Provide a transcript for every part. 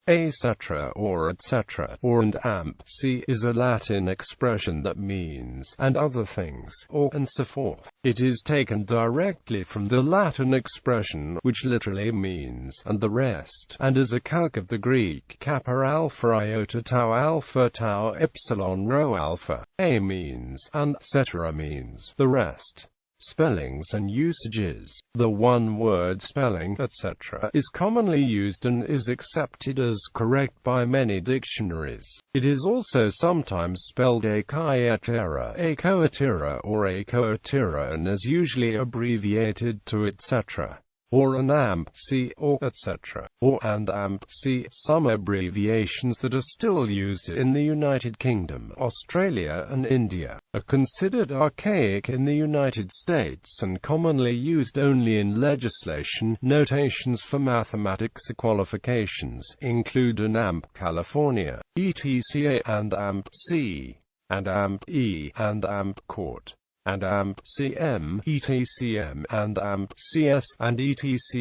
cētera or etc.or and en.c is a Latin expression that means "and other things," or and so forth. It is taken directly from the Latin expression, which literally means "and the rest," and is a calque of the Greek kappa alpha iota tau alpha tau epsilon rho alpha. A means "and," cētera means "the rest." Spellings and usages. The one-word spelling, etc., is commonly used and is accepted as correct by many dictionaries. It is also sometimes spelled a cētera, a cētera, or a cētera and is usually abbreviated to etc. or an en.c or etc. or and en.c. Some abbreviations that are still used in the United Kingdom, Australia and India are considered archaic in the United States and commonly used only in legislation. Notations for mathematics qualifications include an amp California, etc. and amp.c, and amp.e, and amp.court, and amp.cm, etcm, and amp.cs, and etcs.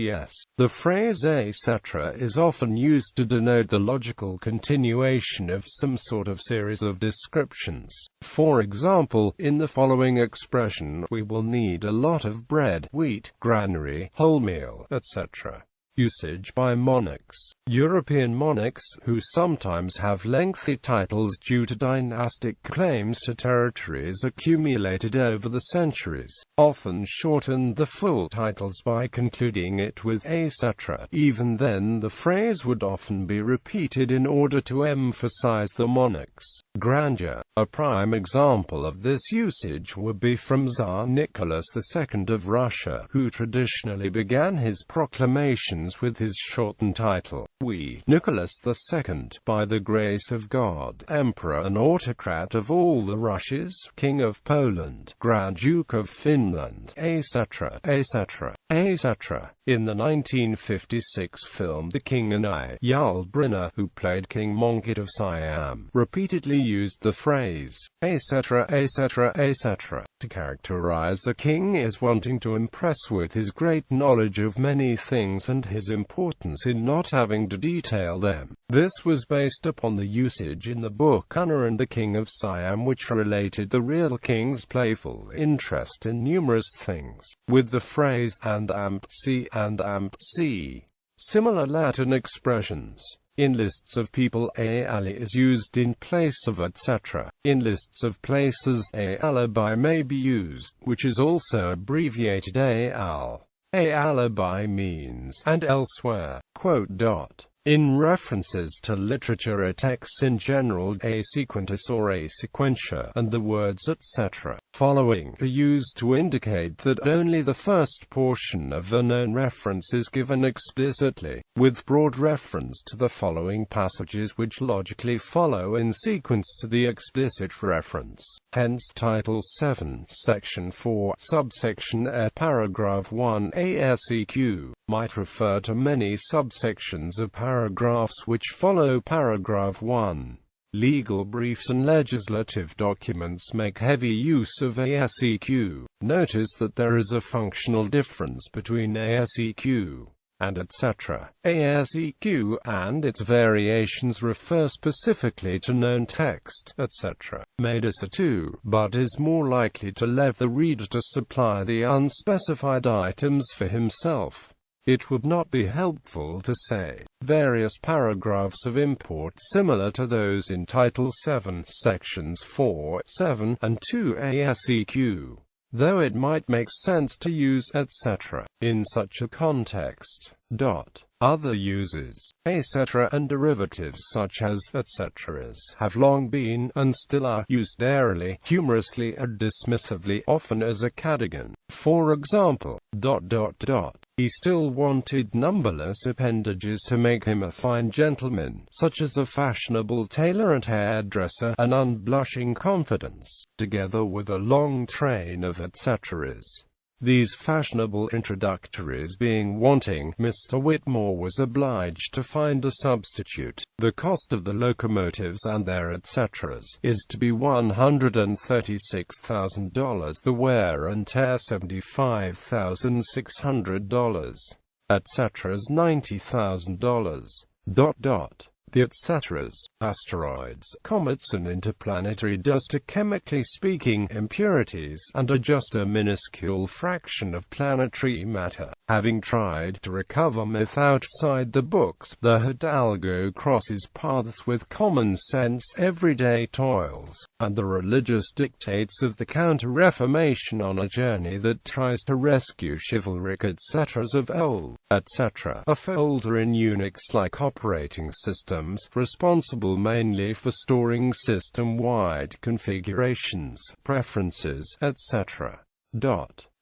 The phrase etc. is often used to denote the logical continuation of some sort of series of descriptions. For example, in the following expression, we will need a lot of bread, wheat, granary, wholemeal, etc. Usage by monarchs. European monarchs, who sometimes have lengthy titles due to dynastic claims to territories accumulated over the centuries, often shortened the full titles by concluding it with etc. Even then, the phrase would often be repeated in order to emphasize the monarch's grandeur. A prime example of this usage would be from Tsar Nicholas II of Russia, who traditionally began his proclamations with his shortened title, "We, Nicholas II, by the grace of God, Emperor and Autocrat of all the Russias, King of Poland, Grand Duke of Finland, etc., etc., etc." In the 1956 film The King and I, Yul Brynner, who played King Mongkut of Siam, repeatedly used the phrase etc., etc., etc. to characterize a king as wanting to impress with his great knowledge of many things and his importance in not having to detail them. This was based upon the usage in the book Anna and the King of Siam, which related the real king's playful interest in numerous things, with the phrase and amp.c and amp.c. Similar Latin expressions. In lists of people, a ali is used in place of etc. In lists of places, a alibi may be used, which is also abbreviated a al. A alibi means "and elsewhere." In references to literature or texts in general, a sequentis or a sequentia, and the words etc. following are used to indicate that only the first portion of the known reference is given explicitly, with broad reference to the following passages which logically follow in sequence to the explicit reference. Hence Title 7, Section 4, Subsection E, Paragraph 1 ASEQ might refer to many subsections of paragraphs which follow paragraph 1. Legal briefs and legislative documents make heavy use of ASEQ. Notice that there is a functional difference between ASEQ and etc. ASEQ and its variations refer specifically to known text, etc. made as a two, but is more likely to leave the reader to supply the unspecified items for himself. It would not be helpful to say various paragraphs of import similar to those in Title 7, Sections 4, 7, and 2 ASEQ, though it might make sense to use etc. in such a context. Other uses, etc. and derivatives such as etc.s have long been, and still are, used airily, humorously and dismissively, often as a cadogan. For example, ... He still wanted numberless appendages to make him a fine gentleman, such as a fashionable tailor and hairdresser, and unblushing confidence, together with a long train of etc.s. These fashionable introductories being wanting, Mr. Whitmore was obliged to find a substitute. The cost of the locomotives and their etc.s is to be $136,000, the wear and tear $75,600, etc.'s $90,000. the etceteras, asteroids, comets and interplanetary dust are chemically speaking impurities, and are just a minuscule fraction of planetary matter. Having tried to recover myth outside the books, the Hidalgo crosses paths with common-sense everyday toils, and the religious dictates of the Counter-Reformation on a journey that tries to rescue chivalric etceteras of old, etc. A folder in Unix-like operating systems, responsible mainly for storing system-wide configurations, preferences, etc.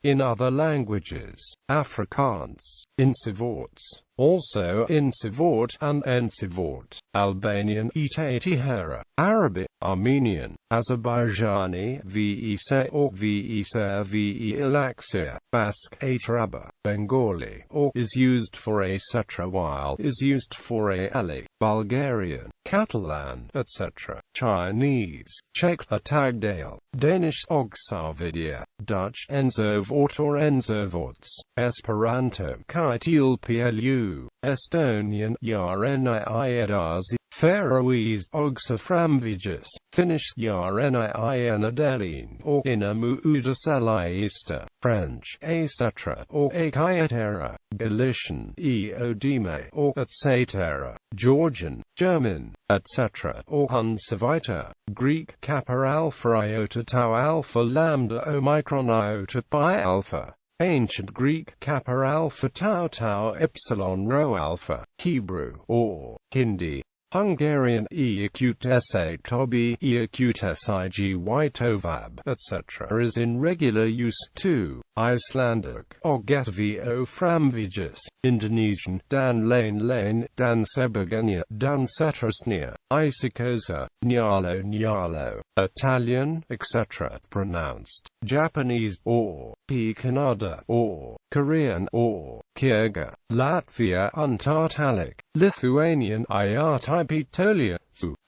In other languages, Afrikaans, Insivorts, also Insivort and Ensivort, Albanian cētera, Arabic, Armenian, Azerbaijani Vesa or Vesa Ilaxia, Basque Atraba, Bengali or is used for etc. while is used for ali, Bulgarian, Catalan, etc. Chinese, Czech Atagdale, Danish Ogsavidia, Dutch Enzovort or Enzovorts, Esperanto Kaitilplu, Estonian Yarniiadazi, Faroese Ogsaframvijas, Finnish Yarniianadelin or Inamuudasalaista, French etc. or cētera, Galician Eodime or etc. Georgian, German, etc. or unsavita, Greek kappa alpha iota tau alpha lambda omicron iota pi alpha, Ancient Greek kappa alpha tau tau epsilon rho alpha, Hebrew or Hindi, Hungarian acute sa tobi acute sig tovab, etc. is in regular use too. Icelandic Ogetvo Framvijas, Indonesian Dan Lane Lane, Dan Sebagania, Dan Setrasnia, Isikosa, Nyalo Nyalo, Italian, etc. pronounced, Japanese or P. Kannada or Korean or Kyrgyz, Latvia Untartalic, Lithuanian Iartipitolia,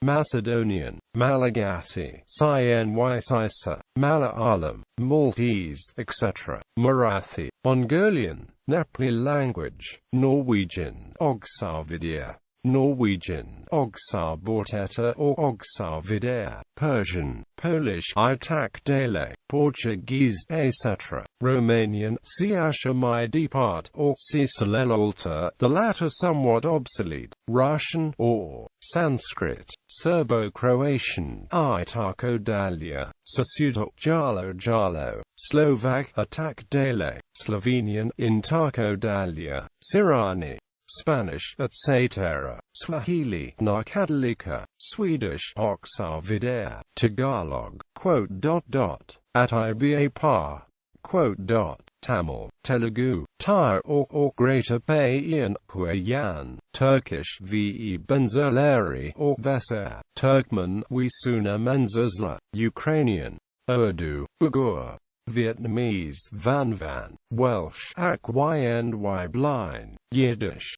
Macedonian, Malagasy, Cyenysisa, Malayalam, Maltese, etc. Marathi, Mongolian, Nepali language, Norwegian, Ogsavidia, Norwegian, Ogsaborteta or Ogsavidea, Persian, Polish, Itakdele, Portuguese, etc. Romanian, Siashamidipart or Sisalelolta, the latter somewhat obsolete, Russian or Sanskrit, Serbo-Croatian, Itakodalia, Sasudo, Jalo Jalo, Slovak, Atakdele, Slovenian, Intakodalia, Sirani, Spanish, etc., Swahili, Nakadalika, Swedish, Oksavidea, Tagalog, at IBA Tamil, Telugu, Tar or Greater Bayan, Huayan, Turkish ve Benzeleri or Veser, Turkmen Wisuna Menzazla, Ukrainian, Urdu, Uyghur, Vietnamese Van Van, Welsh Ak Yny Blind, Yiddish,